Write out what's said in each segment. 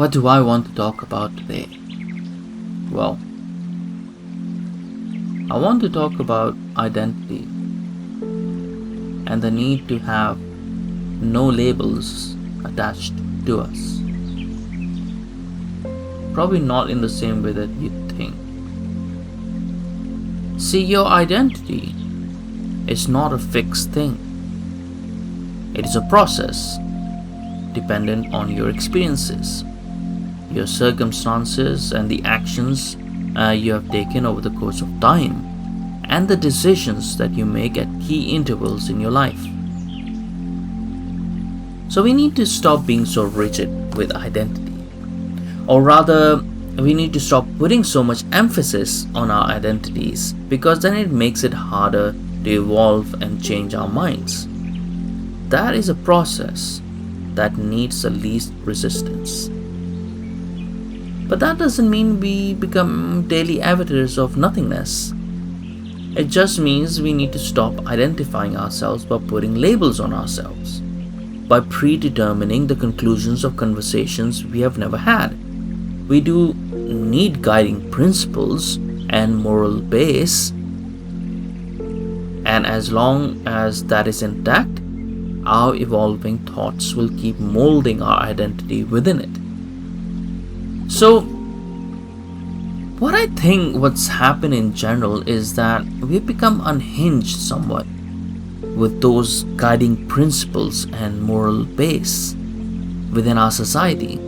What do I want to talk about today? Well, I want to talk about identity and the need to have no labels attached to us. Probably not in the same way that you think. See, your identity is not a fixed thing. It is a process dependent on your experiences, your circumstances, and the actions you have taken over the course of time, and the decisions that you make at key intervals in your life. So we need to stop being so rigid with identity. Or rather, we need to stop putting so much emphasis on our identities, because then it makes it harder to evolve and change our minds. That is a process that needs the least resistance. But that doesn't mean we become daily avatars of nothingness. It just means we need to stop identifying ourselves by putting labels on ourselves, by predetermining the conclusions of conversations we have never had. We do need guiding principles and moral base, and as long as that is intact, our evolving thoughts will keep molding our identity within it. So, what I think what's happened in general is that we've become unhinged somewhat with those guiding principles and moral base within our society.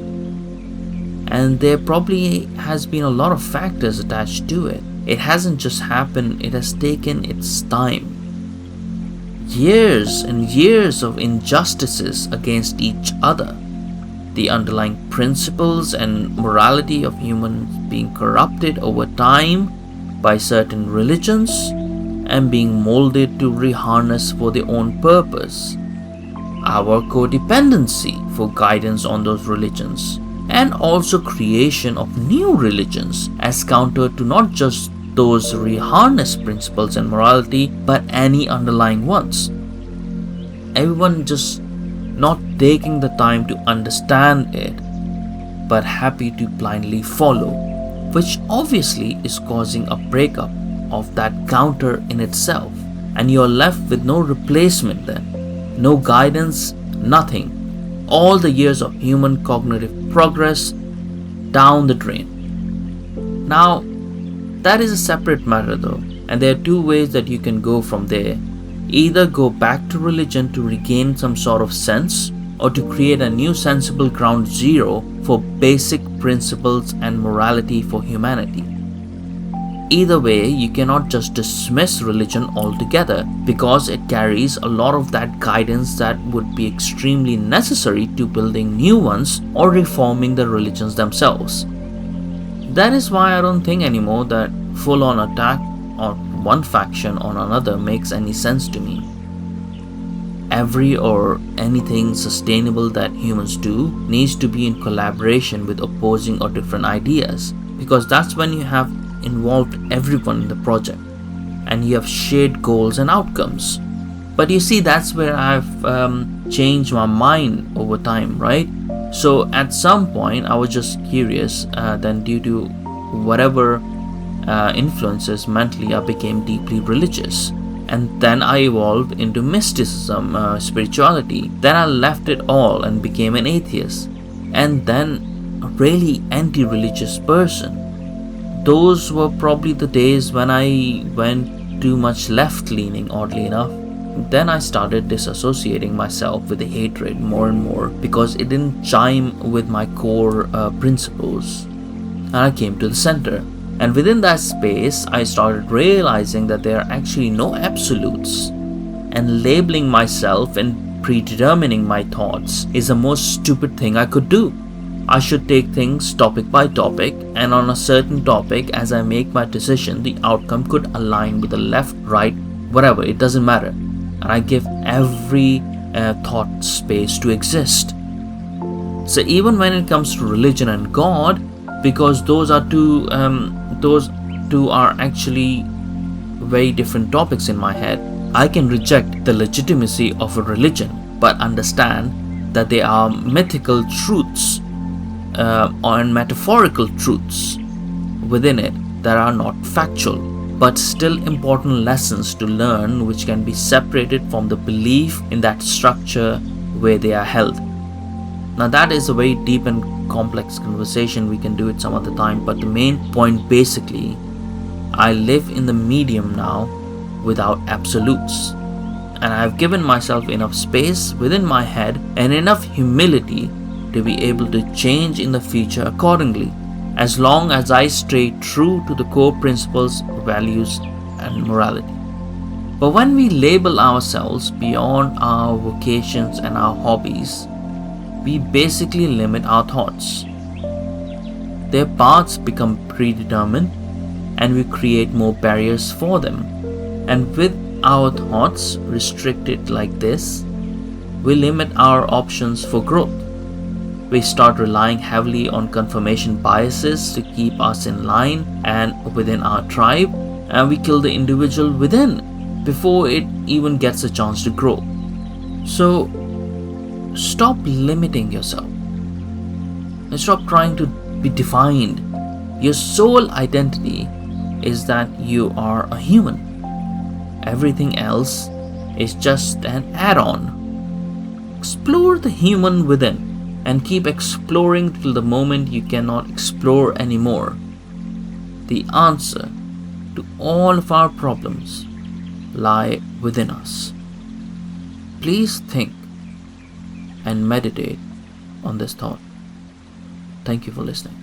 And there probably has been a lot of factors attached to it. It hasn't just happened, it has taken its time. Years and years of injustices against each other. The underlying principles and morality of humans being corrupted over time by certain religions and being molded to reharness for their own purpose. Our codependency for guidance on those religions, and also creation of new religions as counter to not just those reharnessed principles and morality, but any underlying ones. Everyone just not taking the time to understand it, but happy to blindly follow, which obviously is causing a breakup of that counter in itself, and you're left with no replacement then, no guidance, nothing. All the years of human cognitive progress down the drain. Now, that is a separate matter though, and there are two ways that you can go from there. Either go back to religion to regain some sort of sense, or to create a new sensible ground zero for basic principles and morality for humanity. Either way, you cannot just dismiss religion altogether, because it carries a lot of that guidance that would be extremely necessary to building new ones or reforming the religions themselves. That is why I don't think anymore that full-on attack on one faction on another makes any sense to me. Every or anything sustainable that humans do needs to be in collaboration with opposing or different ideas, because that's when you have involved everyone in the project and you have shared goals and outcomes. But you see, that's where I've changed my mind over time, right? So at some point I was just curious, then due to whatever influences mentally, I became deeply religious, and then I evolved into mysticism, spirituality. Then I left it all and became an atheist, and then a really anti-religious person. Those were probably the days when I went too much left-leaning, oddly enough. Then I started disassociating myself with the hatred more and more, because it didn't chime with my core principles, and I came to the center. And within that space, I started realizing that there are actually no absolutes, and labeling myself and predetermining my thoughts is the most stupid thing I could do. I should take things topic by topic, and on a certain topic, as I make my decision, the outcome could align with the left, right, whatever, it doesn't matter. And I give every thought space to exist. So even when it comes to religion and God, because those two are actually very different topics in my head, I can reject the legitimacy of a religion, but understand that they are mythical truths on metaphorical truths within it that are not factual, but still important lessons to learn, which can be separated from the belief in that structure where they are held. Now, that is a very deep and complex conversation. We can do it some other time, but the main point basically, I live in the medium now without absolutes, and I've given myself enough space within my head and enough humility to be able to change in the future accordingly, as long as I stay true to the core principles, values, and morality. But when we label ourselves beyond our vocations and our hobbies, we basically limit our thoughts. Their paths become predetermined, and we create more barriers for them. And with our thoughts restricted like this, we limit our options for growth. We start relying heavily on confirmation biases to keep us in line and within our tribe, and we kill the individual within before it even gets a chance to grow. So stop limiting yourself and stop trying to be defined. Your sole identity is that you are a human. Everything else is just an add-on. Explore the human within and keep exploring till the moment you cannot explore anymore. The answer to all of our problems lie within us. Please think and meditate on this thought. Thank you for listening.